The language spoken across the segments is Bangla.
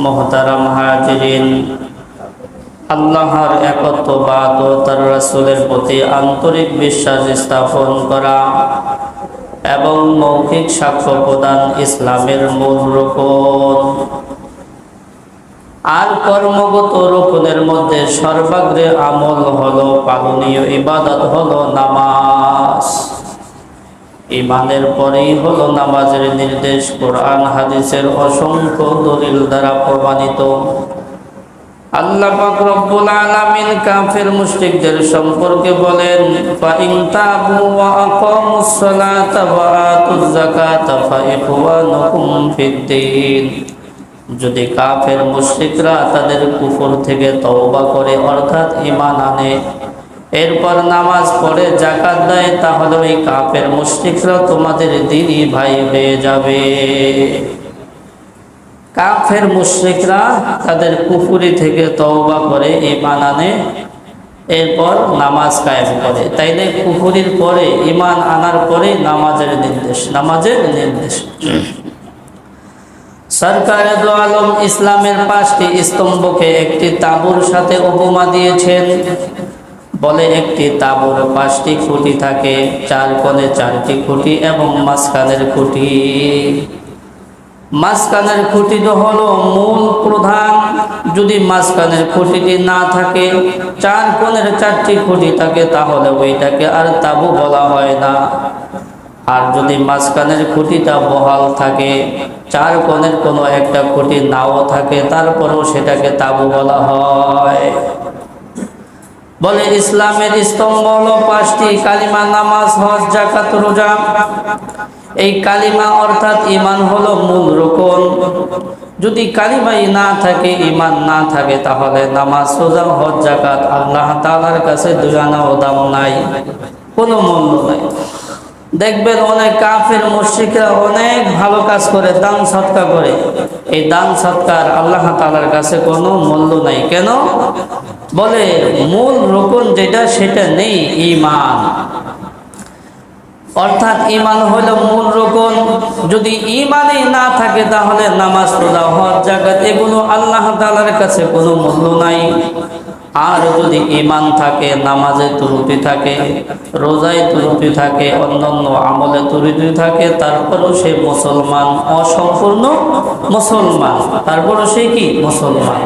মুহতারাম হাজিরিন, আল্লাহর একত্ববাদ ও তার রাসূলের প্রতি আন্তরিক বিশ্বাস স্থাপন করা এবং মৌখিক সাক্ষ্য প্রদান ইসলামের মূল রুকন। আর কর্মগত রুকনের মধ্যে সর্বাগ্রে আমল হলো, পালনীয় ইবাদত হলো নামাজ। ঈমানের পরেই হলো নামাজের নির্দেশ। কোরআন হাদিসের অসংখ্য দলিল দ্বারা প্রমাণিত। আল্লাহ পাক রব্বুল আলামিন কাফের মুশরিকদের সম্পর্কে বলেন, ফাইন তাবু ওয়া আকামুস সালাতা ওয়া আতুজ যাকাতা ফাইখওয়ানুকুম ফিদ্দীন। যদি কাফের মুশরিকরা তাদের কুফর থেকে তওবা করে অর্থাৎ ঈমান আনে, এরপর নামাজ পড়ে যাকাত দেয়, তাহলে ওই কাফের মুশরিকরা তোমাদের দ্বীনি ভাই হয়ে যাবে। কাফের মুশরিকরা তাদের কুফরি থেকে তওবা করে ঈমান আনে, এরপর নামাজ কায়েম করে। তাইলে কুফরির পরে ঈমান আনার পরে নামাজের নির্দেশ। সরকারে দো আলম ইসলামের 5টি স্তম্ভকে একটি তাঁবুর সাথে উপমা দিয়েছেন। বলে একটি তাঁবুর 5টি খুঁটি থাকে, 4 কোণে 4টি খুঁটি এবং মাঝখানের খুঁটি। মাঝখানের খুঁটিটা হলো মূল প্রধান। যদি মাঝখানের খুঁটিটি না থাকে, 4 কোণের 4টি খুঁটি থাকে, তাহলে ওইটাকে আর তাঁবু বলা হয় না। আর যদি মাঝখানের খুঁটিটা বহাল থাকে, 4 কোণের কোনো একটা খুঁটি নাও থাকে, তারপরেও সেটাকে তাঁবু বলা হয়। বলে ইসলামের স্তম্ভ হলো 5টি: কালিমা, নামাজ, হজ, যাকাত, রোজা। এই কালিমা অর্থাৎ ঈমান হলো মূল রুকন। যদি কালিমাই না থাকে, ঈমান না থাকে, তাহলে নামাজ, রোজা, হজ, যাকাত আল্লাহ তাআলার কাছে দুজানাও দাম নাই, কোনো মূল্য নাই। দেখবেন অনেক কাফের মুশরিকরা অনেক ভালো কাজ করে, দান সদকা করে। এই দান সদকার আল্লাহ তাআলার কাছে কোনো মূল্য নাই। কেন? বলে মূল রুকন যেটা, সেটা নেই, ঈমান। অর্থাৎ ঈমান হলো মূল রুকন। যদি ঈমানই না থাকে, তাহলে নামাজ, রোজা, হজ, যাকাত এগুলো আল্লাহ তাআলার কাছে কোনো মূল্য নাই। আর যদি ঈমান থাকে, নামাজে ত্রুটি থাকে, রোজায় ত্রুটি থাকে, অন্যান্য আমলে ত্রুটি থাকে, তারপরেও সে মুসলমান, অসম্পূর্ণ মুসলমান, তারপরেও সে কি? মুসলমান।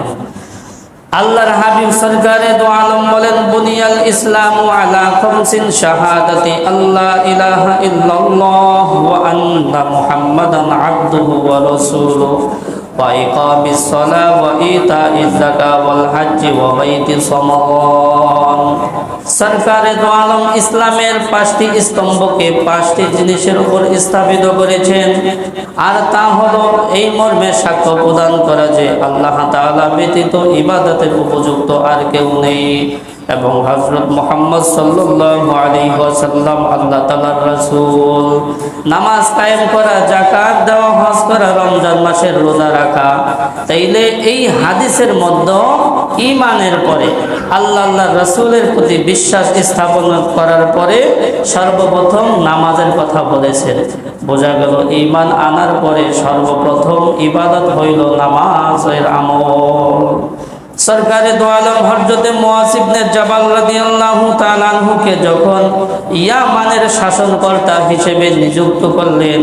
আল্লাহর হাবিব সরকারে দো আলম বলেন, বুনিয়াল ইসলামু আলা খামসিন: শাহাদাতি আল্লা ইলাহা ইল্লাল্লাহ ওয়া আন্না মুহাম্মাদান আবদুহু ওয়া রাসূলুহু ওয়া ইকামিস সালাহ ওয়া ইতাইজ যাকাত ওয়াল হজ্জি ওয়া বাইতিস সামাওয়াত। সরকারে দো আলম ইসলামের 5টি স্তম্ভকে 5টি জিনিসের উপর স্থাপিত করেছেন। আর তা হলো এই মর্মে সাক্ষ্য প্রদান করা যে আল্লাহ তাআলা ব্যতীত ইবাদতের উপযুক্ত আর কেউ নেই, এবং হযরত মুহাম্মদ সাল্লাল্লাহু আলাইহি ওয়াসাল্লাম আল্লাহ তাআলার রাসূল। নামাজ কায়েম করা, যাকাত দেওয়া, হজ করা, রমজান মাসের রোজা রাখা। তাইলে এই হাদিসের মধ্যে ঈমানের পরে আল্লাহর রাসূলের প্রতি বিশ্বাস স্থাপন করার পরে সর্বপ্রথম নামাজের কথা বলেছেন। বোঝা গেল ঈমান আনার পরে সর্বপ্রথম ইবাদত হইল নামাজের আমল। সরকারে দো আলম হযরতে মুআয ইবনে জাবাল রাদিয়াল্লাহু তাআলা আনহুকে যখন ইয়ামানের শাসনকর্তা হিসেবে নিযুক্ত করলেন,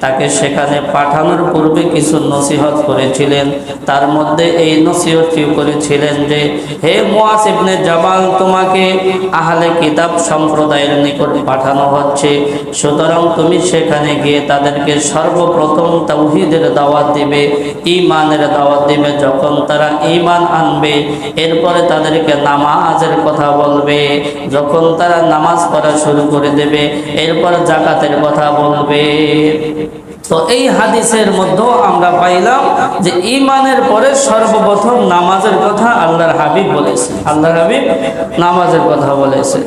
তাকে সেখানে পাঠানোর পূর্বে কিছু নসিহত করেছিলেন। তার মধ্যে এই নসিহতটি করেছিলেন যে, হে মুআয ইবনে জাবাল, তোমাকে আহলে কিতাব সম্প্রদায়ের নিকট পাঠানো হচ্ছে, সুতরাং তুমি সেখানে গিয়ে তাদেরকে সর্বপ্রথম তাওহীদের দাওয়াত দিবে, ঈমানের দাওয়াত দিবে। যখন তারা ঈমান আনবে, এরপরে তাদেরকে নামাজের কথা বলবে। যখন তারা নামাজ পড়া শুরু করে দেবে, এরপর যাকাতের কথা বলবে। তো এই হাদিসের মধ্যে আমরা পাইলাম যে ঈমানের পরে সর্বপ্রথম নামাজের কথা আল্লাহর হাবিব বলেছে। আল্লাহর হাবিব নামাজের কথা বলেছে।